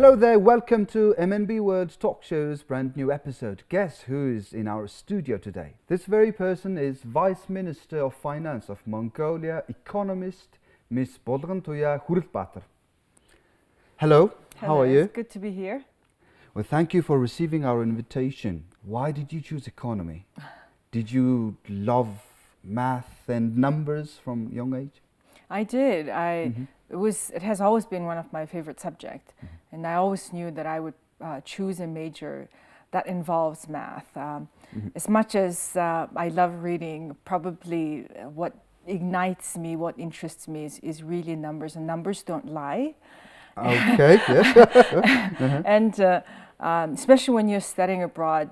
Hello there, welcome to MNB World Talk Show's brand new episode. Guess who is in our studio today? This very person is Vice Minister of Finance of Mongolia, economist Miss Bulgantuya Khurelbaatar. Hello, how are you? It's good to be here. Well, thank you for receiving our invitation. Why did you choose economy? Did you love math and numbers from young age? I did. It has always been one of my favorite subjects, and I always knew that I would choose a major that involves math. As much as I love reading, probably what ignites me, what interests me is really numbers, and numbers don't lie. Okay, yes. And especially when you're studying abroad,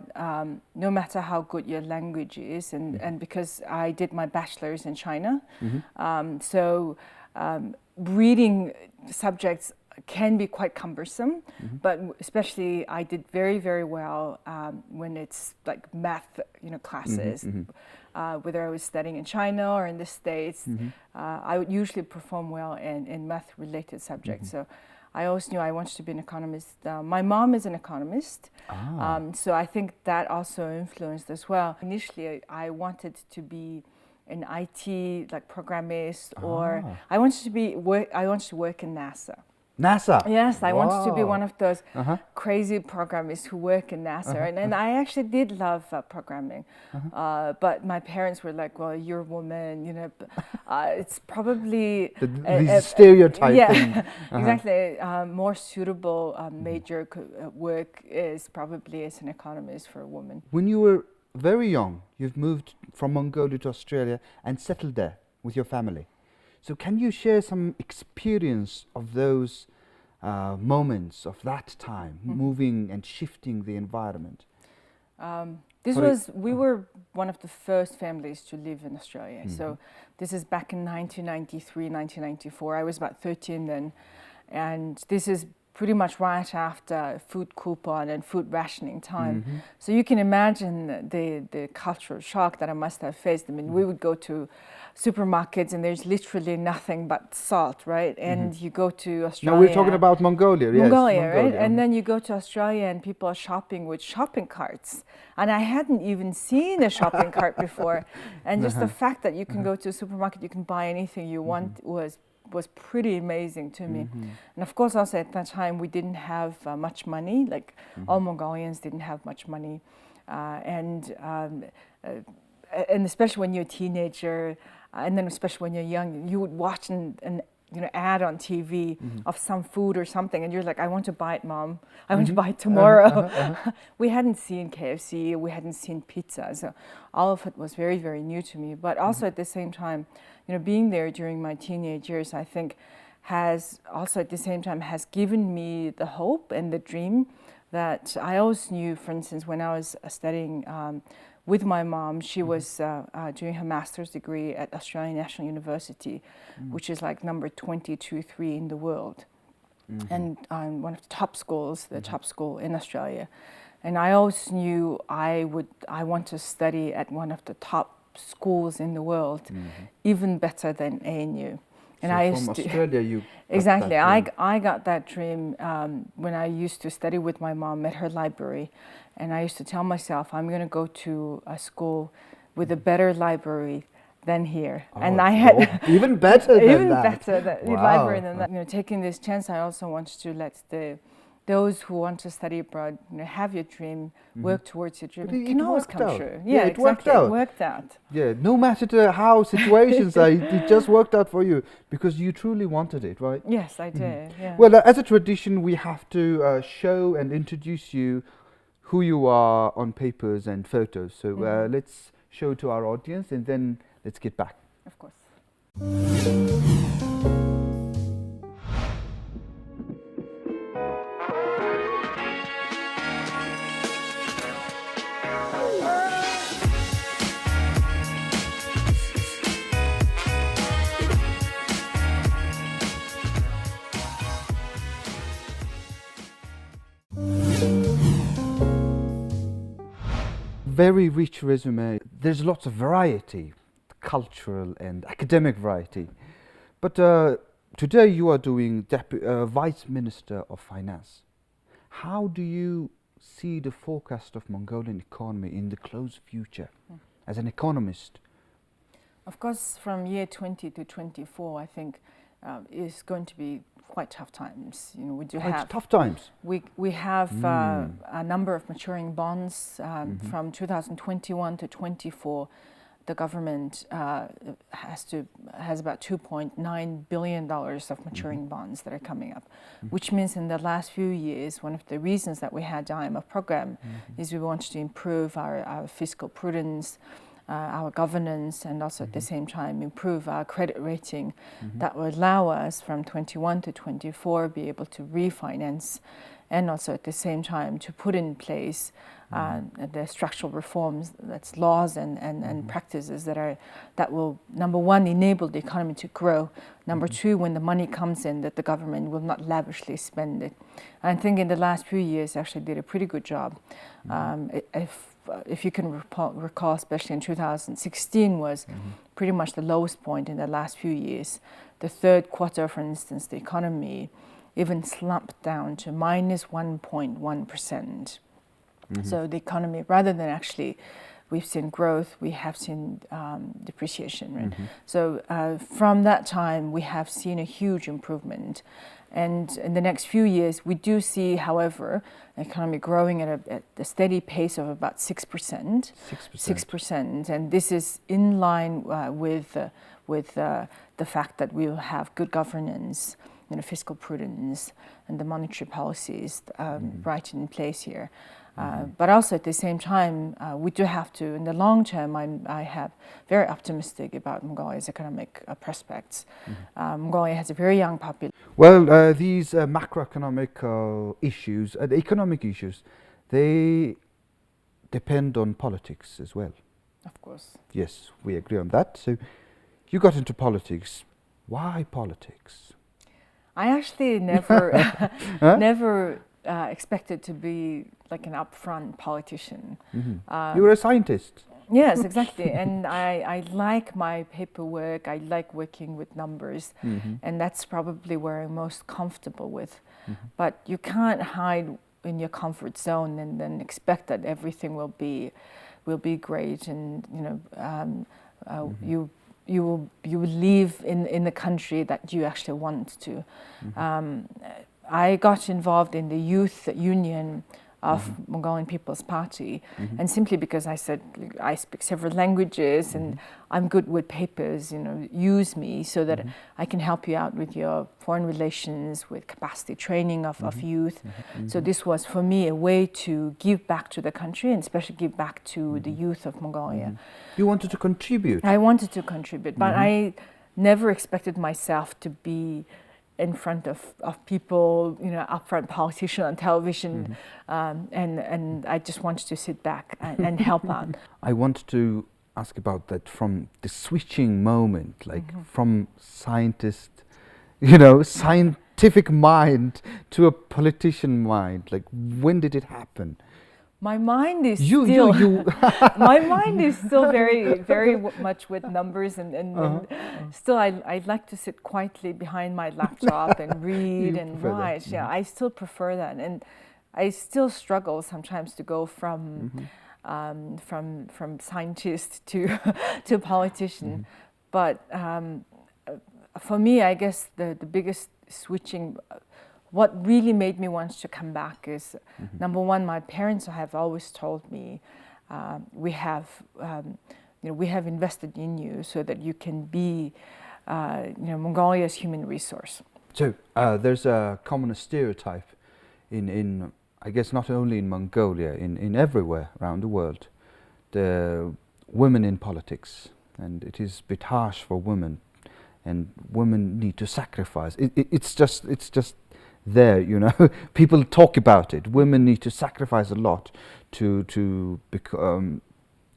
no matter how good your language is, and because I did my bachelor's in China, reading subjects can be quite cumbersome, but especially I did very, very well when it's like math, classes. Whether I was studying in China or in the States, I would usually perform well in math-related subjects. So I always knew I wanted to be an economist. My mom is an economist, so I think that also influenced as well. Initially, I wanted to be an IT like programmist, or I wanted to work in NASA. NASA? Yes, I wanted to be one of those crazy programmers who work in NASA, and I actually did love programming. But my parents were like, "Well, you're a woman, it's probably the stereotype." Yeah, thing. exactly. More suitable major work is probably as an economist for a woman. When you were very young, you've moved from Mongolia to Australia and settled there with your family. So can you share some experience of those moments of that time, moving and shifting the environment? We were one of the first families to live in Australia. So this is back in 1993, 1994. I was about 13 then. And this is pretty much right after food coupon and food rationing time. So you can imagine the cultural shock that I must have faced. I mean, we would go to supermarkets and there's literally nothing but salt, right? And you go to Australia. Now we're talking about Mongolia, yes. Mongolia, right? And then you go to Australia and people are shopping with shopping carts. And I hadn't even seen a shopping cart before. And just the fact that you can go to a supermarket, you can buy anything you want was pretty amazing to me. And of course, also at that time, we didn't have much money. Like all Mongolians didn't have much money. And especially when you're a teenager, and then especially when you're young, you would watch an ad on TV of some food or something, and you're like, I want to buy it, Mom. I want to buy it tomorrow. We hadn't seen KFC, we hadn't seen pizza, so all of it was very, very new to me. But also at the same time, being there during my teenage years, I think has given me the hope and the dream that I always knew. For instance, when I was studying with my mom, she was doing her master's degree at Australian National University, which is like number 22-3 in the world, and one of the top schools, the top school in Australia. And I always knew I want to study at one of the top schools in the world, even better than ANU. And so I from used Australia, you exactly. I got that dream when I used to study with my mom at her library, and I used to tell myself I'm going to go to a school with a better library than here. And I had even better than even that. better library than that. Taking this chance, I also wanted to let those who want to study abroad, have your dream, work towards your dream. It can always come true. Yeah, exactly. It worked out. Yeah, no matter how situations are, it just worked out for you because you truly wanted it, right? Yes, I did. Yeah. Well, as a tradition, we have to show and introduce you who you are on papers and photos. So let's show to our audience and then let's get back. Of course. Very rich resume. There's lots of variety, cultural and academic variety. But today you are doing Vice Minister of Finance. How do you see the forecast of Mongolian economy in the close future as an economist? Of course, from year 20 to 24, I think is going to be quite tough times. You know, we do have tough times. We have a number of maturing bonds from 2021 to 24. The government has about $2.9 billion of maturing bonds that are coming up, which means in the last few years, one of the reasons that we had the IMF program is we wanted to improve our fiscal prudence, our governance, and also at the same time improve our credit rating that would allow us from 21 to 24 be able to refinance and also at the same time to put in place the structural reforms, that's laws and practices that will, number one, enable the economy to grow. Number two, when the money comes in, that the government will not lavishly spend it. And I think in the last few years actually did a pretty good job. If you can recall, especially in 2016 was pretty much the lowest point in the last few years. The third quarter, for instance, the economy even slumped down to minus 1.1%. So the economy, rather than actually, we've seen growth, we have seen depreciation. Right? So from that time, we have seen a huge improvement. And in the next few years, we do see, however, the economy growing at a steady pace of about 6%. 6%. And this is in line with the fact that we will have good governance, you know, fiscal prudence, and the monetary policies right in place here. But also at the same time, we do have to, in the long term, I have very optimistic about Mongolia's economic prospects. Mongolia has a very young population. Well, these macroeconomic issues, the economic issues, they depend on politics as well. Of course. Yes, we agree on that. So you got into politics. Why politics? I actually never expected to be like an upfront politician. You were a scientist. Yes, exactly. And I like my paperwork. I like working with numbers. And that's probably where I'm most comfortable with. But you can't hide in your comfort zone and then expect that everything will be great. And you know, you will live in the country that you actually want to. I got involved in the youth union of Mongolian People's Party, and simply because I said I speak several languages and I'm good with papers, you know, use me so that I can help you out with your foreign relations, with capacity training of youth. So this was for me a way to give back to the country and especially give back to the youth of Mongolia. You wanted to contribute. I wanted to contribute, but I never expected myself to be in front of people, you know, upfront politician on television, and I just wanted to sit back and help out. I want to ask about that from the switching moment, like from scientist, you know, scientific mind to a politician mind. Like, when did it happen? My mind is my mind is still very much with numbers and still I like to sit quietly behind my laptop and read and write. Yeah, I still prefer that, and I still struggle sometimes to go from scientist to politician. But for me, I guess the biggest switching. What really made me want to come back is, number one, my parents have always told me, we have invested in you so that you can be, Mongolia's human resource. So there's a common stereotype in I guess not only in Mongolia, in everywhere around the world, the women in politics, and it is a bit harsh for women, and women need to sacrifice. It's just there, you know. People talk about it. Women need to sacrifice a lot to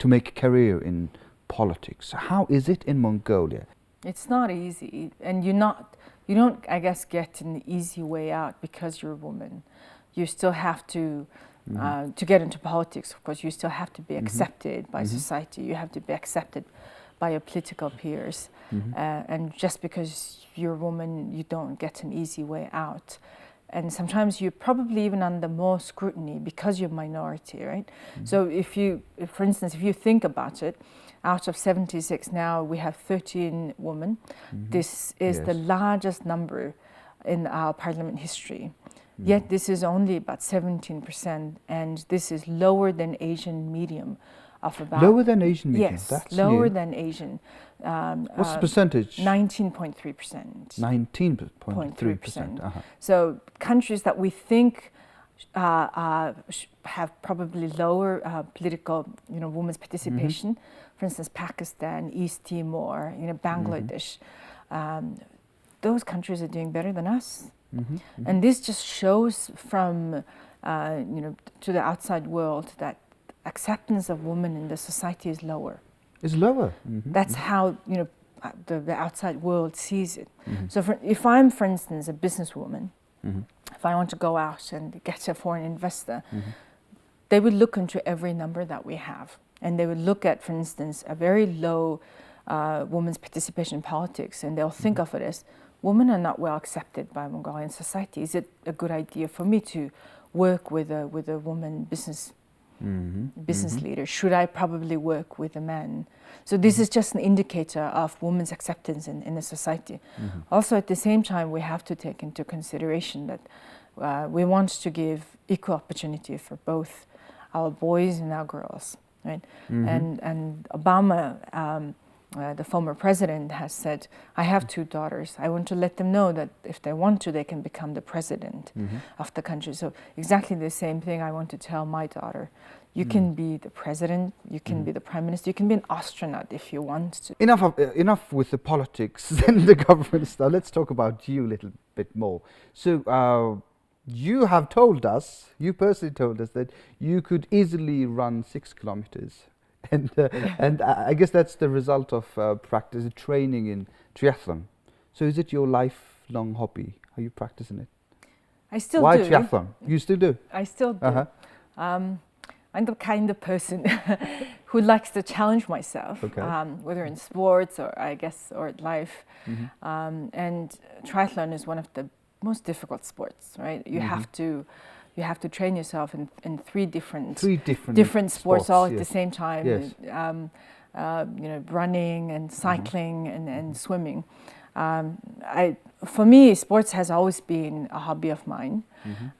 make a career in politics. How is it in Mongolia? It's not easy, and you don't, I guess, get an easy way out because you're a woman. You still have to get into politics. Of course, you still have to be accepted by society. You have to be accepted by your political peers, and just because you're a woman, you don't get an easy way out. and sometimes you're probably even under more scrutiny because you're minority, right? So for instance, if you think about it, out of 76 now, we have 13 women. This is the largest number in our parliament history. Yet this is only about 17%, and this is lower than Asian medium of about... Lower than Asian medium? Yes, that's lower new. than Asian. What's the percentage? 19.3%. 19.3%. So countries that we think have probably lower political, women's participation, for instance, Pakistan, East Timor, Bangladesh, those countries are doing better than us. And this just shows from, to the outside world that acceptance of women in the society is lower. Is lower. That's how the outside world sees it. So if I'm, for instance, a businesswoman, if I want to go out and get a foreign investor, they would look into every number that we have, and they would look at, for instance, a very low women's participation in politics, and they'll think of it as, women are not well accepted by Mongolian society. Is it a good idea for me to work with a woman business leader? Should I probably work with a man? So this is just an indicator of women's acceptance in the society. Also, at the same time, we have to take into consideration that we want to give equal opportunity for both our boys and our girls, right? And Obama, the former president, has said, I have 2 daughters. I want to let them know that if they want to, they can become the president of the country. So exactly the same thing I want to tell my daughter. You can be the president, you can be the prime minister, you can be an astronaut if you want to. Enough with the politics and the government stuff. Let's talk about you a little bit more. So you have told us, you personally told us, that you could easily run 6 kilometers. And I guess that's the result of practice, training in triathlon. So is it your lifelong hobby? Are you practicing it? I still do. Why triathlon? You still do? I still do. I'm the kind of person who likes to challenge myself, whether in sports or or at life. And triathlon is one of the most difficult sports, right? You have to train yourself in three different sports all at the same time. Running and cycling and swimming. For me, sports has always been a hobby of mine,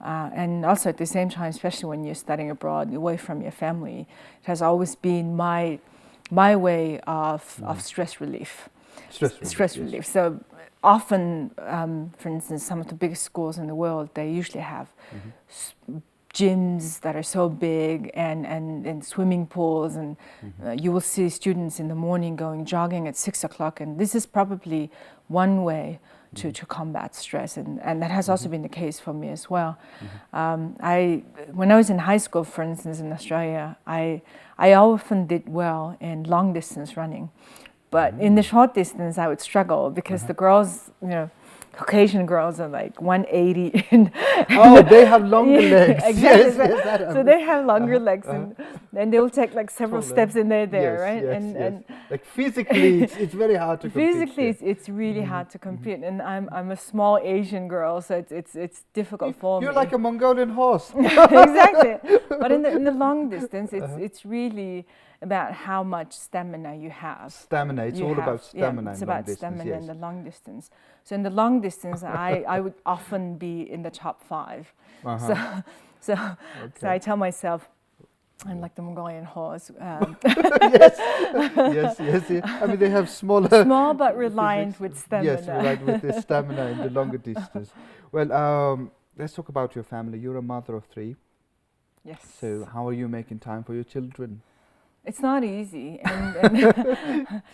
and also at the same time, especially when you're studying abroad, away from your family, it has always been my way of stress relief. Stress relief. So often, for instance, some of the biggest schools in the world, they usually have gyms that are so big and swimming pools, and you will see students in the morning going jogging at 6 o'clock, and this is probably one way to combat stress, and that has also been the case for me as well. When I was in high school, for instance, in Australia, I often did well in long distance running. But in the short distance, I would struggle because the girls, Caucasian girls are like 180. Oh, they have longer legs. Exactly. Yes, so they have longer legs, and they will take like several steps in there, right? And like physically, it's very hard to compete. Physically, it's really hard to compete, and I'm a small Asian girl, so it's difficult for me. You're like a Mongolian horse. Exactly. But in the long distance, it's really about how much stamina you have. Stamina, it's all about stamina. It's about stamina in the long distance. So in the long distance, I would often be in the top 5. So I tell myself, I'm like the Mongolian horse. Yes. I mean, they have small but reliant with stamina. Yes, reliant with the stamina in the longer distance. Well, let's talk about your family. You're a mother of 3. Yes. So how are you making time for your children? It's not easy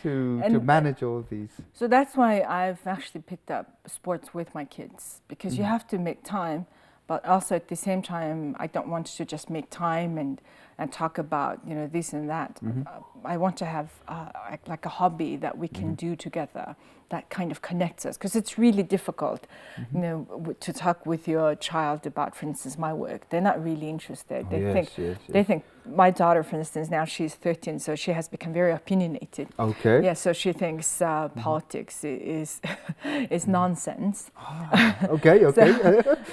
to manage all these. So that's why I've actually picked up sports with my kids, because you have to make time, but also at the same time, I don't want to just make time and and talk about, this and that. I want to have like a hobby that we can do together that kind of connects us, because it's really difficult, to talk with your child about, for instance, my work. They're not really interested. They think my daughter, for instance, now she's 13, so she has become very opinionated. Okay. Yeah, so she thinks politics is nonsense. Okay.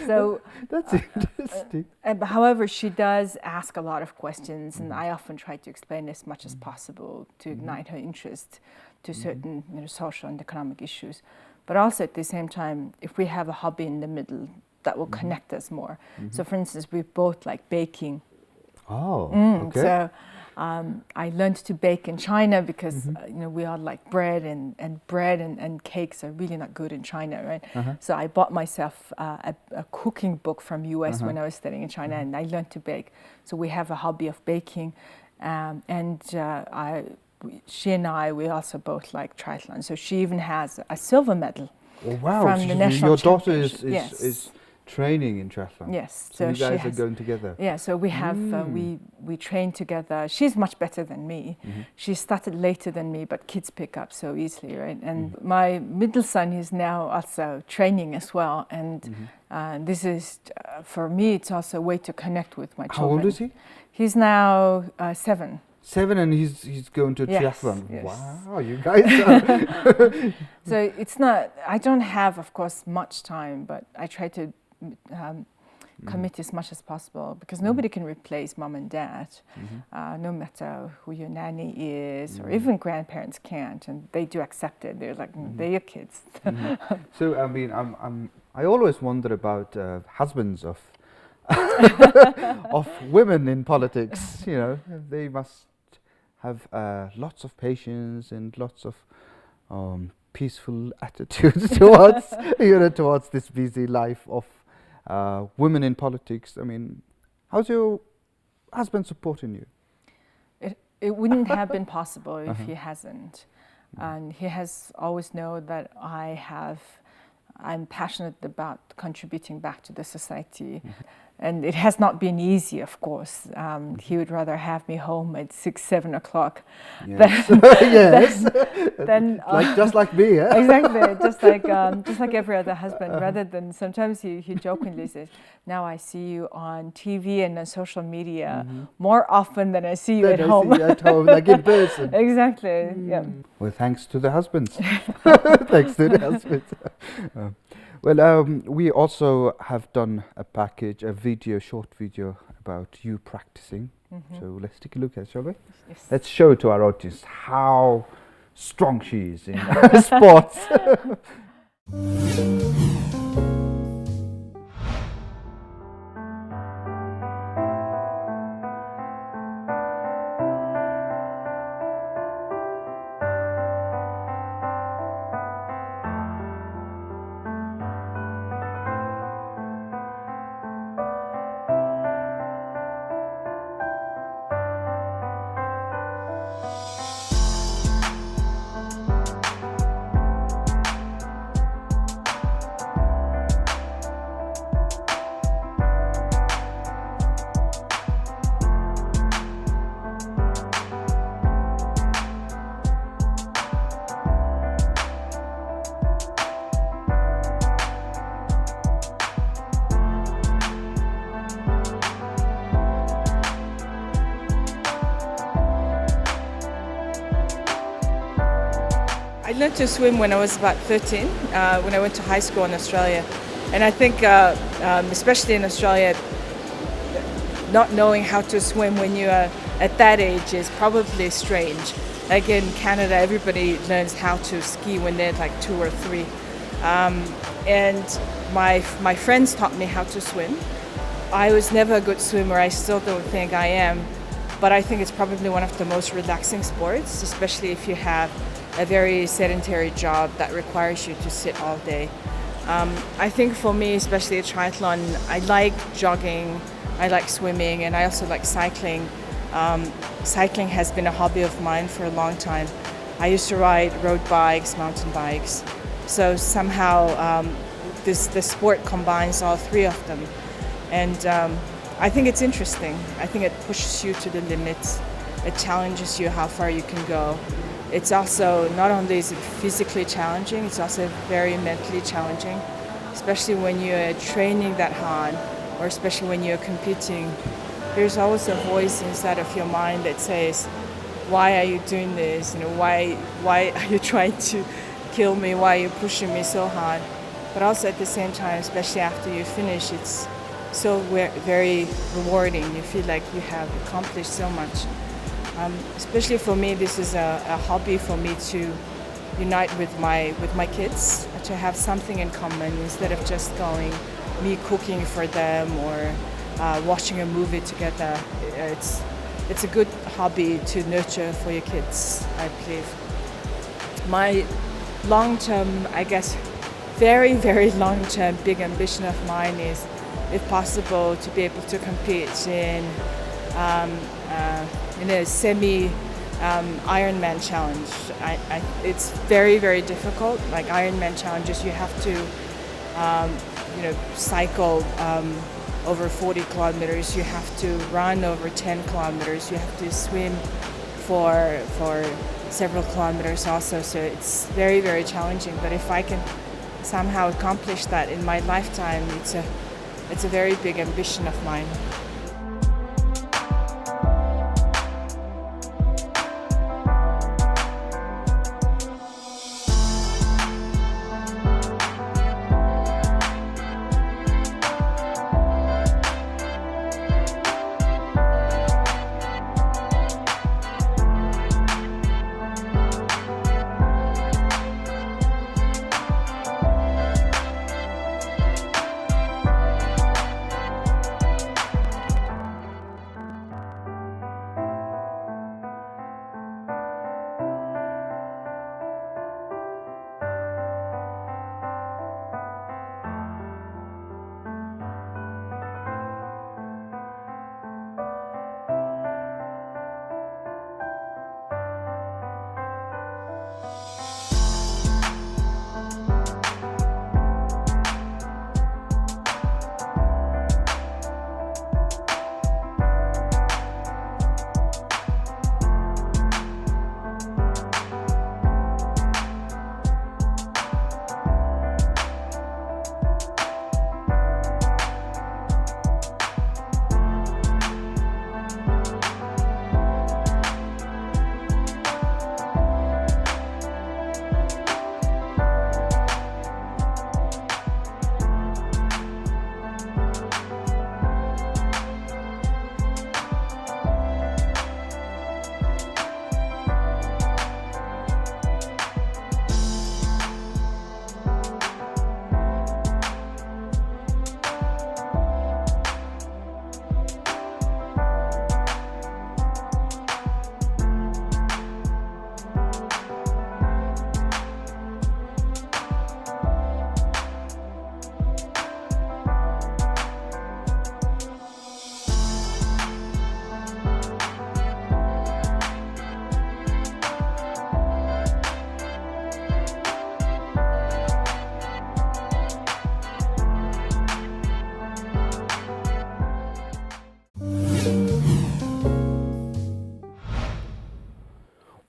So that's interesting. However, she does ask a lot of questions, and I often try to explain as much as possible to ignite her interest to certain social and economic issues. But also at the same time, if we have a hobby in the middle, that will connect us more. So for instance, we both like baking. Oh, okay. So I learned to bake in China because we all like bread, and cakes are really not good in China, right? So I bought myself a cooking book from US when I was studying in China, and I learned to bake. So we have a hobby of baking, and she and we also both like triathlon. So she even has a silver medal. Oh, wow. From the national your daughter championship. is training in triathlon. Yes. So you guys are going together. Yeah. So we have we train together. She's much better than me. She started later than me, but kids pick up so easily, right? And my middle son is now also training as well. And this is for me. It's also a way to connect with my children. How old is he? He's now 7. 7, and he's going to triathlon. Yes. Wow, you guys are. So it's not. I don't have, of course, much time, but I try to commit as much as possible, because nobody can replace mom and dad, no matter who your nanny is, or even grandparents can't, and they do accept it. They're like, they're your kids. So I mean, I always wonder about husbands of of women in politics. They must have lots of patience and lots of peaceful attitudes towards towards this busy life of women in politics. I mean, how's your husband supporting you? It wouldn't have been possible if he hasn't, and he has always known that I'm passionate about contributing back to the society. And it has not been easy, of course. He would rather have me home at 6, 7 o'clock. Yes. Just like me, yeah? Exactly, just like every other husband. Rather than, sometimes he jokingly says, "Now I see you on TV and on social media more often than I see you at home." At home, like in person. Exactly. Yeah. Well, thanks to the husbands. Thanks to the husbands. We also have done a short video about you practicing. So let's take a look at it, shall we? Yes. Let's show to our audience how strong she is in sports. I learned to swim when I was about 13, when I went to high school in Australia. And I think, especially in Australia, not knowing how to swim when you are at that age is probably strange. Like in Canada, everybody learns how to ski when they're like 2 or 3. And my friends taught me how to swim. I was never a good swimmer. I still don't think I am. But I think it's probably one of the most relaxing sports, especially if you have a very sedentary job that requires you to sit all day. I think for me, especially a triathlon, I like jogging, I like swimming, and I also like cycling. Cycling has been a hobby of mine for a long time. I used to ride road bikes, mountain bikes. So somehow the sport combines all 3 of them. And I think it's interesting. I think it pushes you to the limits. It challenges you how far you can go. It's also, not only is it physically challenging, it's also very mentally challenging, especially when you're training that hard, or especially when you're competing. There's always a voice inside of your mind that says, why are you doing this? You know, why are you trying to kill me? Why are you pushing me so hard? But also at the same time, especially after you finish, it's so very rewarding. You feel like you have accomplished so much. Especially for me, this is a hobby for me to unite with my kids, to have something in common instead of just going, me cooking for them or watching a movie together. It's a good hobby to nurture for your kids, I believe. My long-term, I guess, very, very long-term big ambition of mine is, if possible, to be able to compete in a semi-Ironman challenge. It's very, very difficult. Like Ironman challenges, you have to, cycle over 40 kilometers. You have to run over 10 kilometers. You have to swim for several kilometers also. So it's very, very challenging. But if I can somehow accomplish that in my lifetime, it's a very big ambition of mine.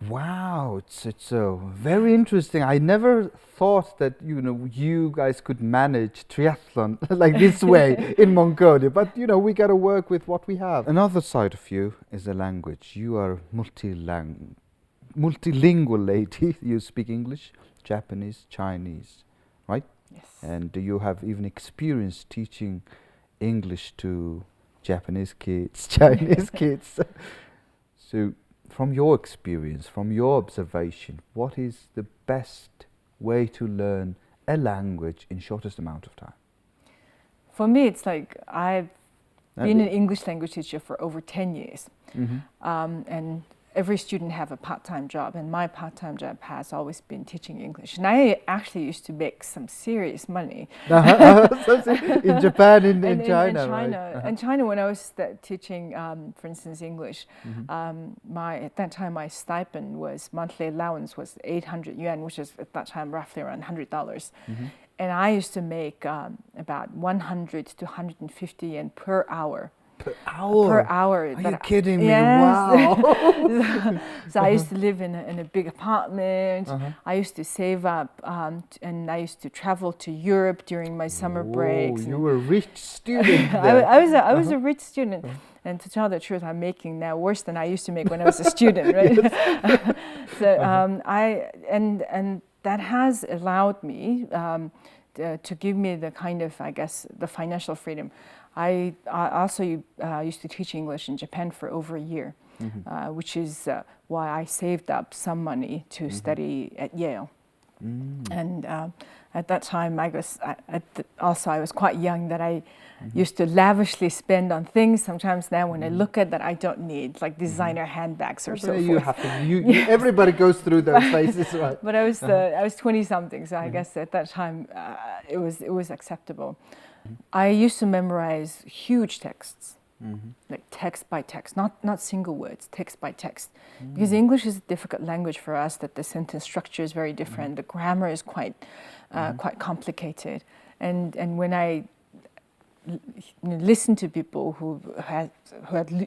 Wow, it's very interesting. I never thought that you guys could manage triathlon like this way in Mongolia. But we got to work with what we have. Another side of you is the language. You are multilingual lady. You speak English, Japanese, Chinese, right? Yes. And you have even experience teaching English to Japanese kids, Chinese kids. So, from your experience, from your observation, what is the best way to learn a language in shortest amount of time? For me, it's like I've been an English language teacher for over 10 years. Mm-hmm. And every student have a part-time job, and my part-time job has always been teaching English. And I actually used to make some serious money. In Japan, in China, right? In China, when I was teaching, for instance, English, at that time my stipend monthly allowance was 800 yuan, which is at that time roughly around $100. Mm-hmm. And I used to make about 100 to 150 yen per hour. Per hour? Per hour. Are you kidding me? Yes. Wow. So I used to live in a big apartment. I used to save up, and I used to travel to Europe during my summer breaks. You were a rich student there. I was a rich student. And to tell the truth, I'm making now worse than I used to make when I was a student, right? So and that has allowed me to give me the kind of, I guess, the financial freedom. I also used to teach English in Japan for over a year, which is why I saved up some money to study at Yale. And at that time, I guess I was quite young, that I used to lavishly spend on things. Sometimes now when I look at that, I don't need, like designer handbags or so you forth. have to, everybody goes through those phases, right? But I was 20 something, so I guess at that time it was acceptable. I used to memorize huge texts, like text by text, not single words, text by text, because English is a difficult language for us. That the sentence structure is very different, the grammar is quite complicated, and when I listen to people who had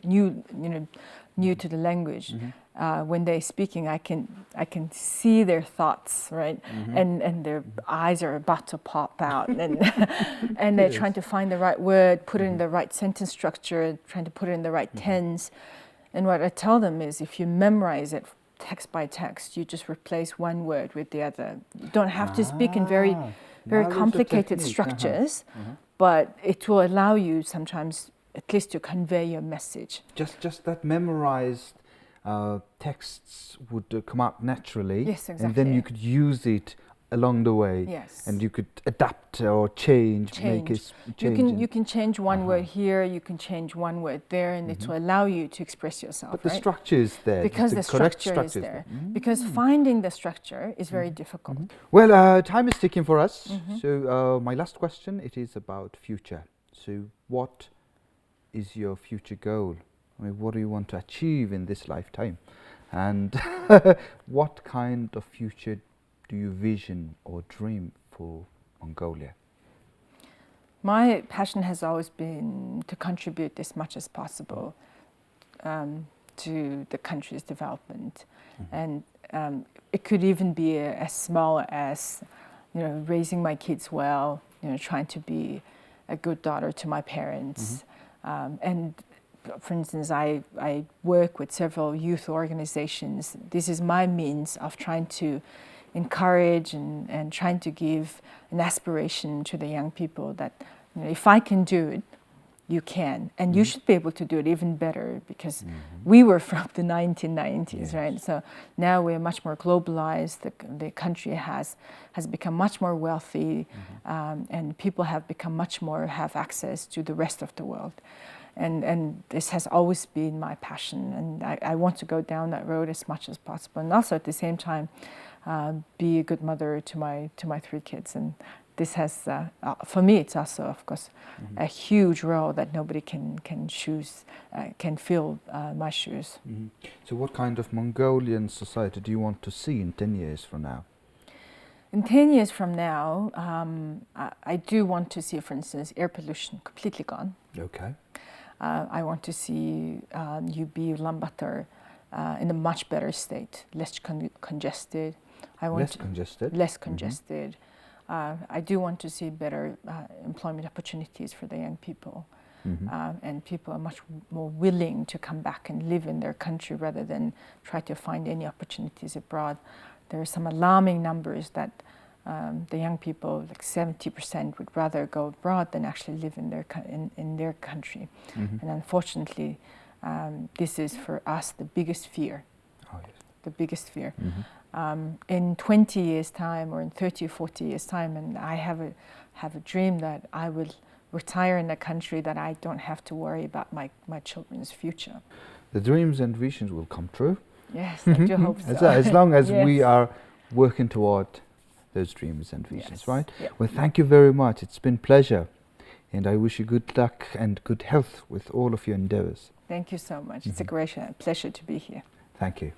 new to the language, when they're speaking, I can see their thoughts, right, and their eyes are about to pop out, and they're trying to find the right word, put it in the right sentence structure, trying to put it in the right tense. And what I tell them is, if you memorize it text by text, you just replace one word with the other. You don't have to speak in very complicated structures, but it will allow you sometimes at least to convey your message. Just that memorized texts would come out naturally. Yes, exactly. And then you could use it along the way. Yes. And you could adapt or change. Make it change. You can change one word here, you can change one word there, and it will allow you to express yourself. But the structure is there. Because the structure is there. Because finding the structure is very difficult. Well, time is ticking for us. So my last question, it is about future. So what is your future goal? I mean, what do you want to achieve in this lifetime? And what kind of future do you vision or dream for Mongolia? My passion has always been to contribute as much as possible to the country's development. And it could even be as small as, raising my kids well, trying to be a good daughter to my parents. And for instance, I work with several youth organizations. This is my means of trying to encourage and trying to give an aspiration to the young people that, if I can do it, you can. And you should be able to do it even better, because we were from the 1990s, right? So now we're much more globalized. The country has become much more wealthy, and people have access to the rest of the world. And this has always been my passion, and I want to go down that road as much as possible, and also at the same time be a good mother to my 3 kids. And this has, for me, it's also, of course, a huge role that nobody can fill my shoes. So what kind of Mongolian society do you want to see in 10 years from now? In 10 years from now, I do want to see, for instance, air pollution completely gone. Okay. I want to see UB Ulaanbaatar in a much better state, less congested. Less congested. I do want to see better employment opportunities for the young people. And people are much more willing to come back and live in their country rather than try to find any opportunities abroad. There are some alarming numbers that the young people, like 70%, would rather go abroad than actually live in their country. And unfortunately, this is for us the biggest fear. Oh, yes. The biggest fear. In 20 years' time, or in 30 or 40 years' time, and I have a dream that I will retire in a country that I don't have to worry about my children's future. The dreams and visions will come true. Yes, I do hope so. As long as we are working toward those dreams and visions, right? Yep. Well, thank you very much. It's been a pleasure. And I wish you good luck and good health with all of your endeavors. Thank you so much. It's a great pleasure to be here. Thank you.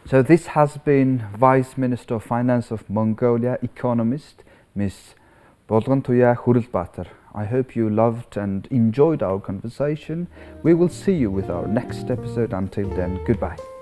So this has been Vice Minister of Finance of Mongolia, economist Ms. Bulgantuya Khurelbaatar I hope you loved and enjoyed our conversation. We will see you with our next episode. Until then, goodbye.